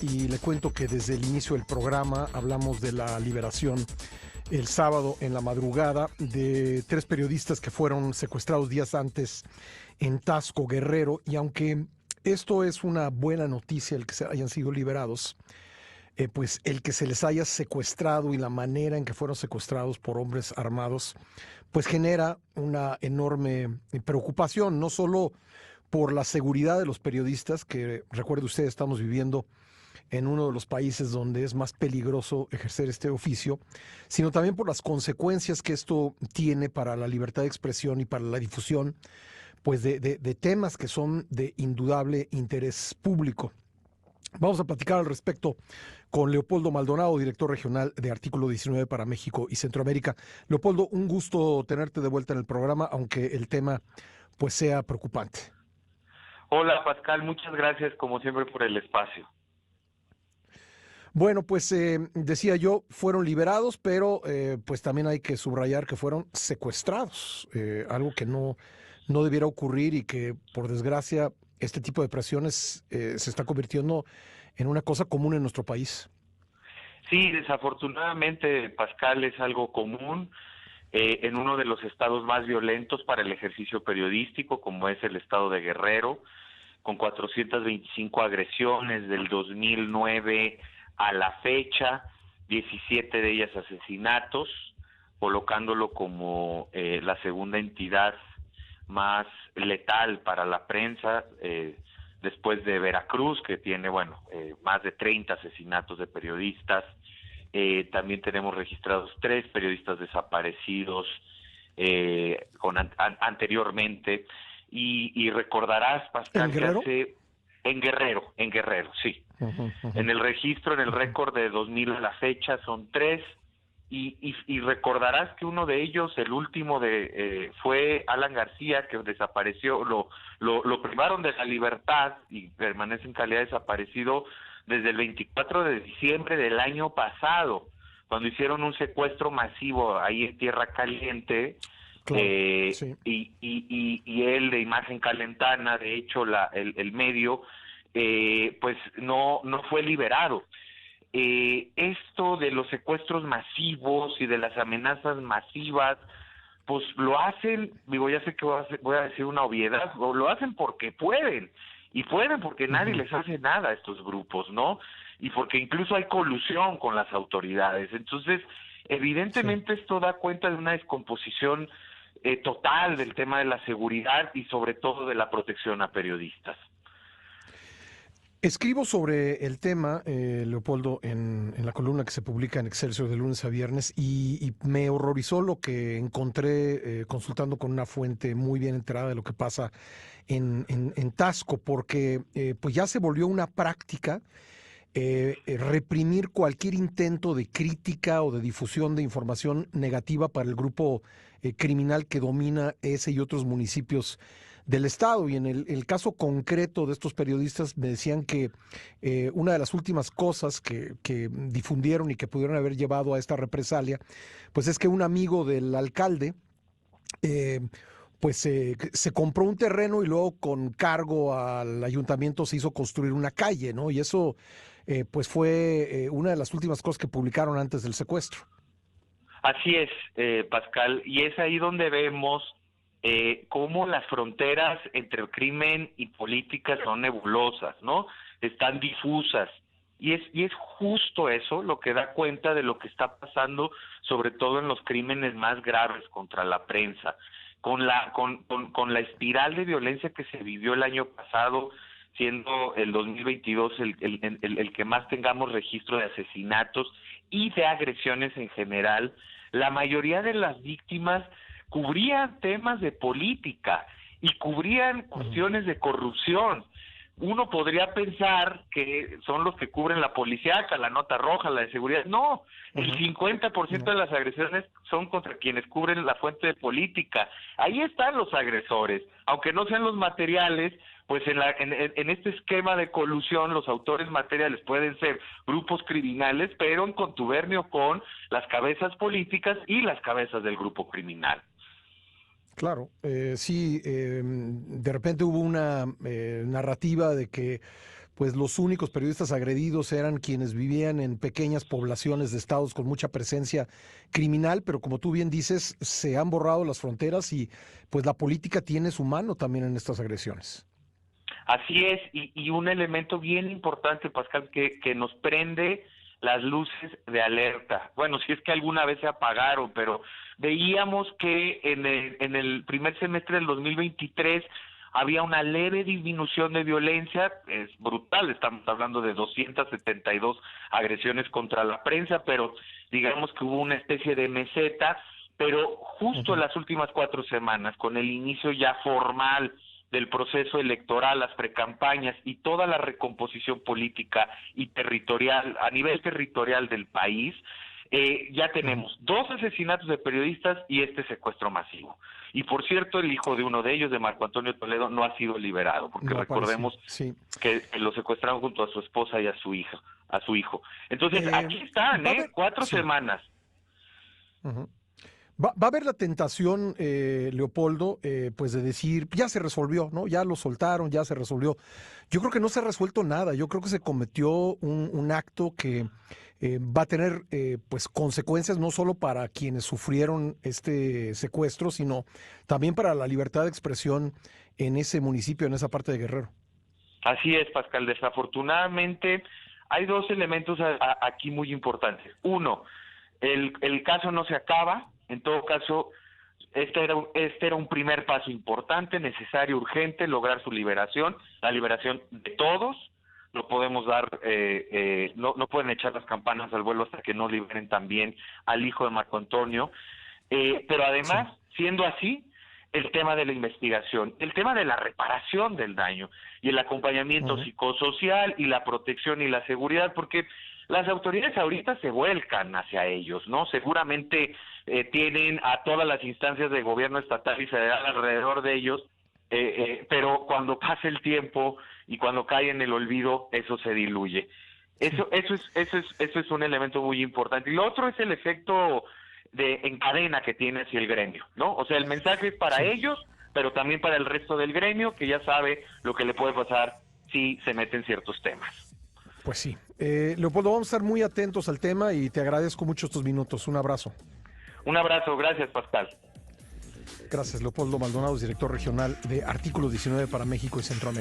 Y le cuento que desde el inicio del programa hablamos de la liberación el sábado en la madrugada de 3 periodistas que fueron secuestrados días antes en Taxco, Guerrero, y aunque esto es una buena noticia el que se hayan sido liberados, pues el que se les haya secuestrado y la manera en que fueron secuestrados por hombres armados, pues genera una enorme preocupación, no solo por la seguridad de los periodistas, que recuerde usted, estamos viviendo en uno de los países donde es más peligroso ejercer este oficio, sino también por las consecuencias que esto tiene para la libertad de expresión y para la difusión, pues de temas que son de indudable interés público. Vamos a platicar al respecto con Leopoldo Maldonado, director regional de Artículo 19 para México y Centroamérica. Leopoldo, un gusto tenerte de vuelta en el programa, aunque el tema pues sea preocupante. Hola Pascal, muchas gracias como siempre por el espacio. Bueno, pues decía yo, fueron liberados, pero pues también hay que subrayar que fueron secuestrados, algo que no debiera ocurrir y que por desgracia este tipo de presiones se está convirtiendo en una cosa común en nuestro país. Sí, desafortunadamente Pascal es algo común en uno de los estados más violentos para el ejercicio periodístico, como es el estado de Guerrero, con 425 agresiones del 2009 a la fecha, 17 de ellas asesinatos, colocándolo como la segunda entidad más letal para la prensa, después de Veracruz, que tiene, más de 30 asesinatos de periodistas. También tenemos registrados 3 periodistas desaparecidos anteriormente. Y recordarás, Pascal, que hace... En Guerrero, sí. En el registro, en el récord de 2000 a la fecha, son 3. Y recordarás que uno de ellos, el último fue Alan García, que desapareció, lo privaron de la libertad y permanece en calidad de desaparecido desde el 24 de diciembre del año pasado, cuando hicieron un secuestro masivo ahí en Tierra Caliente. Claro, sí. Y él, de Imagen Calentana, de hecho el medio, pues no fue liberado. Esto de los secuestros masivos y de las amenazas masivas, pues lo hacen, ya sé que voy a decir una obviedad, lo hacen porque pueden, y pueden porque nadie les hace nada a estos grupos, ¿no? Y porque incluso hay colusión con las autoridades. Entonces, evidentemente esto da cuenta de una descomposición total del tema de la seguridad y sobre todo de la protección a periodistas. Escribo sobre el tema, Leopoldo, en la columna que se publica en Excelsior de lunes a viernes y me horrorizó lo que encontré consultando con una fuente muy bien enterada de lo que pasa en Taxco, porque pues ya se volvió una práctica reprimir cualquier intento de crítica o de difusión de información negativa para el grupo criminal que domina ese y otros municipios del estado. Y en el caso concreto de estos periodistas me decían que una de las últimas cosas que difundieron y que pudieron haber llevado a esta represalia, pues es que un amigo del alcalde pues se compró un terreno y luego con cargo al ayuntamiento se hizo construir una calle, ¿no? Y eso pues fue una de las últimas cosas que publicaron antes del secuestro. Así es, Pascal, y es ahí donde vemos cómo las fronteras entre el crimen y política son nebulosas, ¿no? Están difusas. Y es justo eso lo que da cuenta de lo que está pasando, sobre todo en los crímenes más graves contra la prensa. Con la espiral de violencia que se vivió el año pasado, siendo el 2022 el que más tengamos registro de asesinatos y de agresiones en general, la mayoría de las víctimas cubrían temas de política y cubrían cuestiones de corrupción. Uno podría pensar que son los que cubren la policíaca, la nota roja, la de seguridad. No, el 50% de las agresiones son contra quienes cubren la fuente de política. Ahí están los agresores, aunque no sean los materiales, pues en este esquema de colusión los autores materiales pueden ser grupos criminales, pero en contubernio con las cabezas políticas y las cabezas del grupo criminal. Claro, sí, de repente hubo una narrativa de que pues los únicos periodistas agredidos eran quienes vivían en pequeñas poblaciones de estados con mucha presencia criminal, pero como tú bien dices, se han borrado las fronteras y pues la política tiene su mano también en estas agresiones. Así es, y un elemento bien importante, Pascal, que nos prende las luces de alerta. Bueno, si es que alguna vez se apagaron, pero veíamos que en el primer semestre del 2023 había una leve disminución de violencia, es brutal, estamos hablando de 272 agresiones contra la prensa, pero digamos que hubo una especie de meseta, pero justo en las últimas 4 semanas, con el inicio ya formal del proceso electoral, las precampañas y toda la recomposición política y territorial, a nivel territorial del país, ya tenemos 2 asesinatos de periodistas y este secuestro masivo. Y por cierto, el hijo de uno de ellos, de Marco Antonio Toledo, no ha sido liberado, porque No recordemos sí. que lo secuestraron junto a su esposa y a su hijo. Entonces, aquí están, 4 sí. semanas. Uh-huh. Va a haber la tentación, Leopoldo, pues de decir, ya se resolvió, ¿no? Ya lo soltaron, ya se resolvió. Yo creo que no se ha resuelto nada. Yo creo que se cometió un acto que va a tener pues consecuencias no solo para quienes sufrieron este secuestro, sino también para la libertad de expresión en ese municipio, en esa parte de Guerrero. Así es, Pascal. Desafortunadamente, hay 2 elementos aquí muy importantes. Uno, el caso no se acaba. En todo caso, este era un primer paso importante, necesario, urgente, lograr su liberación, la liberación de todos. No podemos no pueden echar las campanas al vuelo hasta que no liberen también al hijo de Marco Antonio. Pero además, siendo así, el tema de la investigación, el tema de la reparación del daño y el acompañamiento psicosocial y la protección y la seguridad, porque las autoridades ahorita se vuelcan hacia ellos, ¿no? Seguramente tienen a todas las instancias de gobierno estatal y federal alrededor de ellos, pero cuando pasa el tiempo y cuando cae en el olvido, eso se diluye. Eso es un elemento muy importante. Y lo otro es el efecto en cadena que tiene hacia el gremio, ¿no? O sea, el mensaje es para ellos, pero también para el resto del gremio, que ya sabe lo que le puede pasar si se meten ciertos temas. Pues sí. Leopoldo, vamos a estar muy atentos al tema y te agradezco mucho estos minutos. Un abrazo. Un abrazo, gracias, Pascal. Gracias, Leopoldo Maldonado, director regional de Artículo 19 para México y Centroamérica.